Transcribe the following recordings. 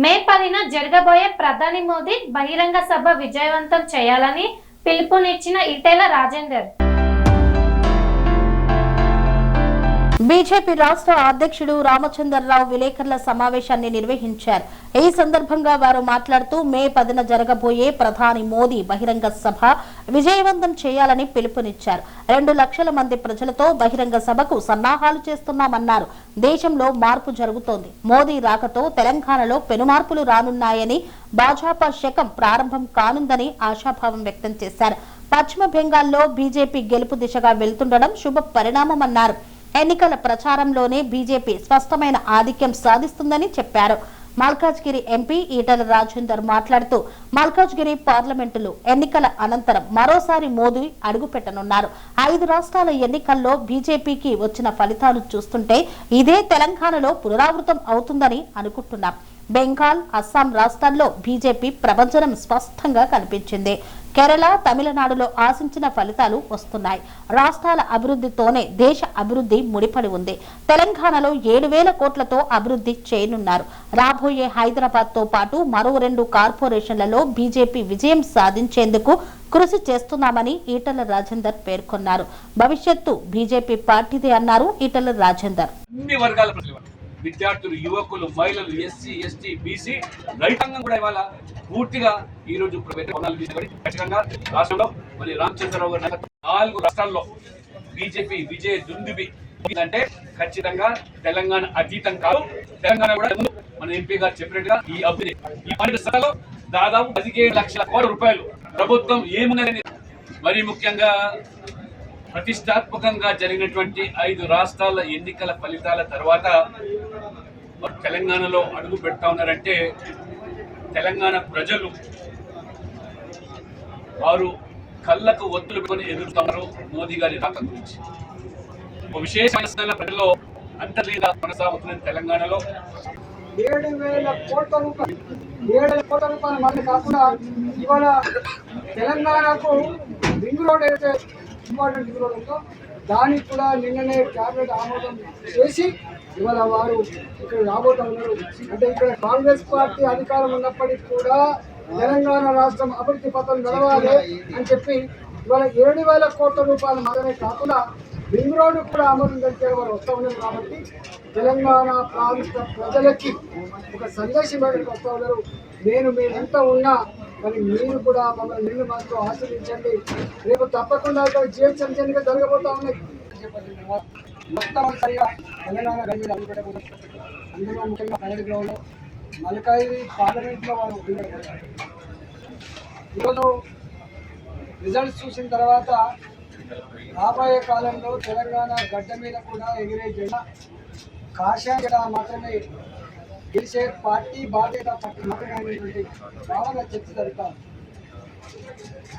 మే 10న జరగబోయే ప్రధాని మోదీ బహిరంగ సభ విజయవంతం చేయాలని పిలుపునిచ్చిన ఈటెల రాజేందర్. బీజేపీ రాష్ట్ర అధ్యక్షుడు రామచంద్రరావు విలేకరుల సమావేశాన్ని నిర్వహించారు. ఈ సందర్భంగా వారు మాట్లాడుతూ మే 10న జరగబోయే ప్రధాని మోదీ బహిరంగ సభ విజయవంతం చేయాలని పిలుపునిచ్చారు. 2 లక్షల మంది ప్రజలతో బహిరంగ సభకు సన్నాహాలు చేస్తున్నామన్నారు. దేశంలో మార్పు జరుగుతోంది. మోదీ రాకతో తెలంగాణలో పెనుమార్పులు రానున్నాయని, భాజపా శకం ప్రారంభం కానుందని ఆశాభావం వ్యక్తం చేశారు. పశ్చిమ బెంగాల్లో బీజేపీ గెలుపు దిశగా వెళ్తుండడం శుభ పరిణామమన్నారు. ఎన్నికల ప్రచారంలోనే బీజేపీ స్పష్టమైన ఆధిక్యం సాధిస్తుందని చెప్పారు. మల్కాజ్గిరి ఎంపీ ఈటెల రాజేందర్ మాట్లాడుతూ మల్కాజ్గిరి పార్లమెంటులో ఎన్నికల అనంతరం మరోసారి మోదీ అడుగుపెట్టనున్నారు. 5 రాష్ట్రాల ఎన్నికల్లో బీజేపీకి వచ్చిన ఫలితాలు చూస్తుంటే ఇదే తెలంగాణలో పునరావృతం అవుతుందని అనుకుంటున్నాం. బెంగాల్, అస్సాం రాష్ట్రాల్లో బీజేపీ ప్రభంజనం స్పష్టంగా కనిపించింది. కేరళ, తమిళనాడులో ఆశించిన ఫలితాలు వస్తున్నాయి. రాష్ట్రాల అభివృద్ధితోనే దేశ అభివృద్ధి ముడిపడి ఉంది. తెలంగాణలో 7,000 కోట్లతో అభివృద్ధి చేయనున్నారు. రాబోయే హైదరాబాద్ తో పాటు మరో 2 కార్పొరేషన్లలో బీజేపీ విజయం సాధించేందుకు కృషి చేస్తున్నామని ఈటెల రాజేందర్ పేర్కొన్నారు. భవిష్యత్తు బీజేపీ పార్టీదే అన్నారు ఈటెల రాజేందర్. విద్యార్థులు, యువకులు, మహిళలు, ఎస్సీ, ఎస్టీ, బీసీ, రైతాంగం కూడా ఇవాళ పూర్తిగా ఈ రోజు ఖచ్చితంగా రాష్ట్రంలో మరి రామచంద్రరావు గారి 4 రాష్ట్రాల్లో బీజేపీ విజయ దుందుబి అంటే ఖచ్చితంగా తెలంగాణ అతీతం కాదు. తెలంగాణ కూడా మన ఎంపీ గారు చెప్పినట్టుగా ఈ అభివృద్ధి ఈ 12 సభలో దాదాపు 15 లక్షల కోట్ల రూపాయలు ప్రభుత్వం ఏమున్నదని, మరి ముఖ్యంగా ప్రతిష్టాత్మకంగా జరిగినటువంటి 5 రాష్ట్రాల ఎన్నికల ఫలితాల తర్వాత తెలంగాణలో అడుగు పెడతా ఉన్నారంటే తెలంగాణ ప్రజలు వారు కళ్ళకు ఒత్తులు కొని ఎదురుతున్నారు మోదీ గారి రాక గురించి. ఒక విశేషమైన ప్రజల్లో అంతర్లీన కొనసాగుతున్న తెలంగాణలో 7,000 కోట్ల రూపాయల మంది కాకుండా ఇవాళ తెలంగాణకు రింగ్ రోడ్ అయితే ఇంపార్టెంట్ రింగ్ రోడ్ ఉందో దానికి కూడా నిన్ననే క్యాబినెట్ ఆమోదం చేసి ఇవాళ వారు ఇక్కడ రాబోతా ఉన్నారు. అంటే ఇక్కడ కాంగ్రెస్ పార్టీ అధికారం ఉన్నప్పటికీ కూడా తెలంగాణ రాష్ట్రం అభివృద్ధి పథం నడవాలి అని చెప్పి ఇవాళ 7,000 కోట్ల రూపాయలు మాత్రమే కాకుండా రింగ్ రోడ్డు కూడా ఆమోదం జరిగే వారు వస్తూ ఉన్నారు. కాబట్టి తెలంగాణ ప్రాంత ప్రజలకి ఒక సందేశం ఇవ్వడానికి వస్తూ ఉన్నారు. నేను మేమెంత ఉన్నా మరి మీరు కూడా మమ్మల్ని నిన్ను మాతో ఆశ్రయించండి. రేపు తప్పకుండా ఇక్కడ జిహెచ్ఎంసీ ఎన్నికలు జరగబోతా ఉన్నాయి. మొట్టమొదటిసారిగా తెలంగాణ గవర్నమెంట్ అడుగుపెట్టబోతుంది. అందులో ముఖ్యంగా ప్రగతి గ్రౌండ్లో మల్కాజ్గిరి పార్లమెంట్లో వాళ్ళు ఈరోజు రిజల్ట్స్ చూసిన తర్వాత రాబోయే కాలంలో తెలంగాణ గడ్డ మీద కూడా ఎగిరే జెండా కాషాయ జెండా మాత్రమే గెలిచే పార్టీ భారతీయ పార్టీ మాత్రమే అనేటువంటి భావన చర్చ జరుగుతారు.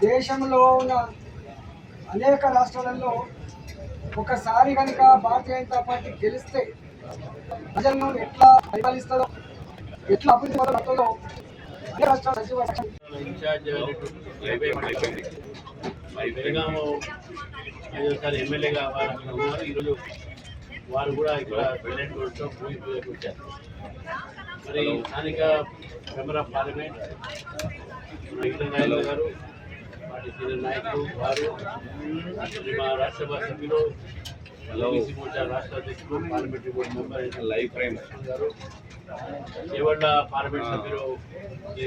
దేశంలో ఉన్న అనేక రాష్ట్రాలలో ఒకసారి కనుక భారతీయ జనతా పార్టీ గెలిస్తే ప్రజలను ఎట్లా పరిపాలిస్తుందో, ఎట్లా అభివృద్ధి పడుతుందో అనే రాష్ట్రాల సచివాలయం ఎమ్మెల్యేగా ఉన్నారు. ఈరోజు వారు కూడా ఇక్కడ వచ్చారు. మరి స్థానిక member of parliament Etela Rajender గారు, పార్టీ సీనియర్ నాయకులు వారు, మా రాష్ట్రసభ సభ్యులు, ఓబీసీ మోర్చా రాష్ట్ర అధ్యక్షులు, parliamentary board member live prime గారు, చేవడ్ల పార్లమెంట్ సభ్యులు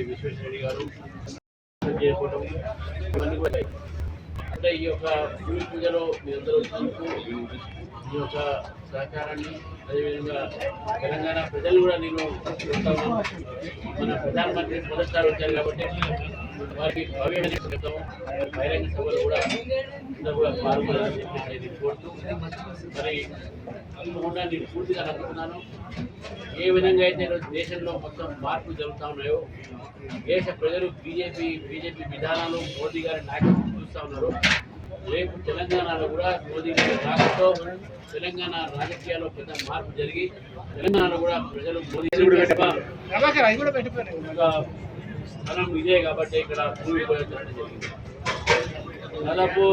విశ్వేశ్వరరెడ్డి గారు చేయకపోవడం ఇవన్నీ కూడా అంటే ఈ యొక్క భూమి పూజలో మీ అందరూ ఈ యొక్క సహకారాన్ని, అదేవిధంగా తెలంగాణ ప్రజలు కూడా నేను మన ప్రధానమంత్రి మొదటిసారి వచ్చారు కాబట్టి వారికి భవ్యమైన చెప్తాము. బహిరంగ సభలు కూడా అందరూ కూడా పాల్గొనాలని చెప్పేసి నేను కోరుతూ, మరి తప్పకుండా నేను పూర్తిగా నమ్ముతున్నాను. ఏ విధంగా అయితే ఈరోజు దేశంలో మొత్తం మార్పులు జరుగుతూ ఉన్నాయో, దేశ ప్రజలు బీజేపీ విధానాలు, మోదీ గారి నాయకత్వం చూస్తూ ఉన్నారు. రేపు తెలంగాణలో కూడా మోదీ గారి రాకతో తెలంగాణ రాజకీయాల్లో పెద్ద మార్పు జరిగి తెలంగాణలో కూడా ప్రజలు మోదీ స్థలం ఇదే కాబట్టి ఇక్కడ భూమి పూజ జరగడం జరిగింది. దాదాపు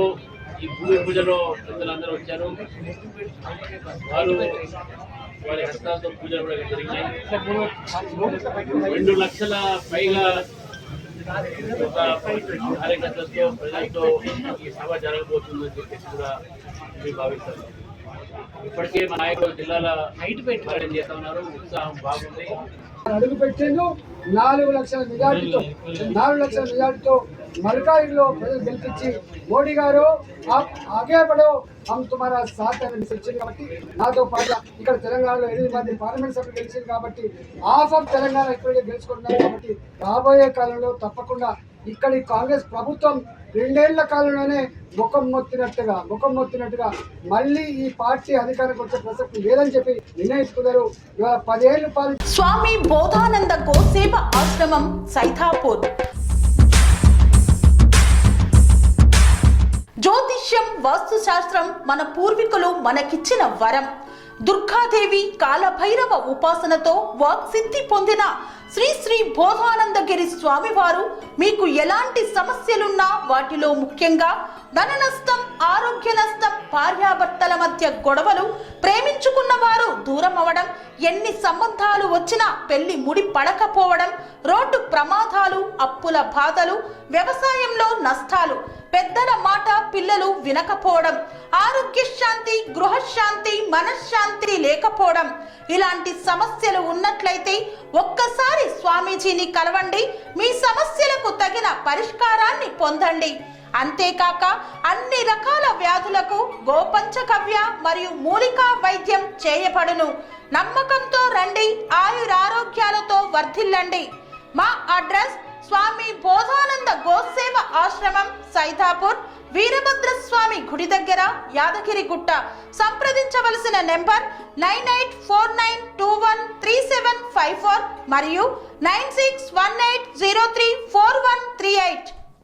ఈ భూమి పూజలో ప్రజలందరూ వచ్చారు. వారు వారి హస్తాలతో పూజలు కూడా జరిగినాయి. 2 లక్షల పైగా ఒక కార్యకర్తలతో ప్రజలతో ఈ సభ జరగబోతుందని చెప్పేసి కూడా మేము భావిస్తాం. ఇప్పటికే మా నాయకులు జిల్లాల పర్యటన చేస్తా ఉన్నారు. ఉత్సాహం బాగుంది. అడుగు పెట్టిండు 4 లక్షల మెజార్టీతో మల్కాయిలో ప్రజలు గెలిపించి మోడీ గారు ఆగే పడో హమ్ తుమారా సాత్ అని ఇచ్చింది కాబట్టి నాతో పాటు ఇక్కడ తెలంగాణలో 8 మంది పార్లమెంట్ సభ్యులు గెలిచింది కాబట్టి హాఫ్ ఆఫ్ తెలంగాణ ఇప్పటికే గెలుచుకుంటున్నారు కాబట్టి రాబోయే కాలంలో తప్పకుండా ఇక్కడి కాంగ్రెస్ ప్రభుత్వం 2 ఏళ్ల కాలంలోనే ముఖం మొత్తినట్టుగా మళ్ళీ ఈ పార్టీ అధికారానికి వచ్చే ప్రసక్తి లేదని చెప్పి నిర్ణయించుకున్నారు. ఇవాళ 10 ఏళ్ల పాటు స్వామి బోధానంద గోసేవ ఆశ్రమం సైథాపూర్. జ్యోతిష్యం, వాస్తుశాస్త్రం మన పూర్వీకులు మనకిచ్చిన వరం. దుర్గాదేవి, కాలభైరవ ఉపాసనతో వాక్సిద్ధి పొందిన శ్రీ శ్రీ బోధానందగిరి స్వామివారు మీకు ఎలాంటి సమస్యలున్నా, వాటిలో ముఖ్యంగా ధన నష్టం, ఆరోగ్య నష్టం, భార్యాభర్తల మధ్య గొడవలు, ప్రేమించుకున్న వారు దూరం అవడం, ఎన్ని సంబంధాలు వచ్చినా పెళ్లి ముడి పడకపోవడం, రోడ్డు ప్రమాదాలు, అప్పుల బాధలు, వ్యవసాయంలో నష్టాలు, పెద్దల మాట పిల్లలు వినకపోవడం, ఆరోగ్య శాంతి, గృహశాంతి, మనశ్శాంతి లేకపోవడం, ఇలాంటి సమస్యలు ఉన్నట్లయితే ఒక్కసారి స్వామీజీని కలవండి. మీ సమస్యలకు తగిన పరిష్కారాన్ని పొందండి. అంతేకాక అన్ని రకాల వ్యాధులకు గోపంచగవ్య మరియు మూలికా వైద్యం చేయబడును. నమ్మకంతో రండి, ఆయురారోగ్యాలతో వర్ధిల్లండి. మా అడ్రస్ స్వామి బోధానంద గోసేవ ఆశ్రమం, సైథాపూర్, వీరభద్రస్వామి గుడి దగ్గర, యాదగిరిగుట్ట. సంప్రదించవలసిన నెంబర్ 9849213754 మరియు 9618034138.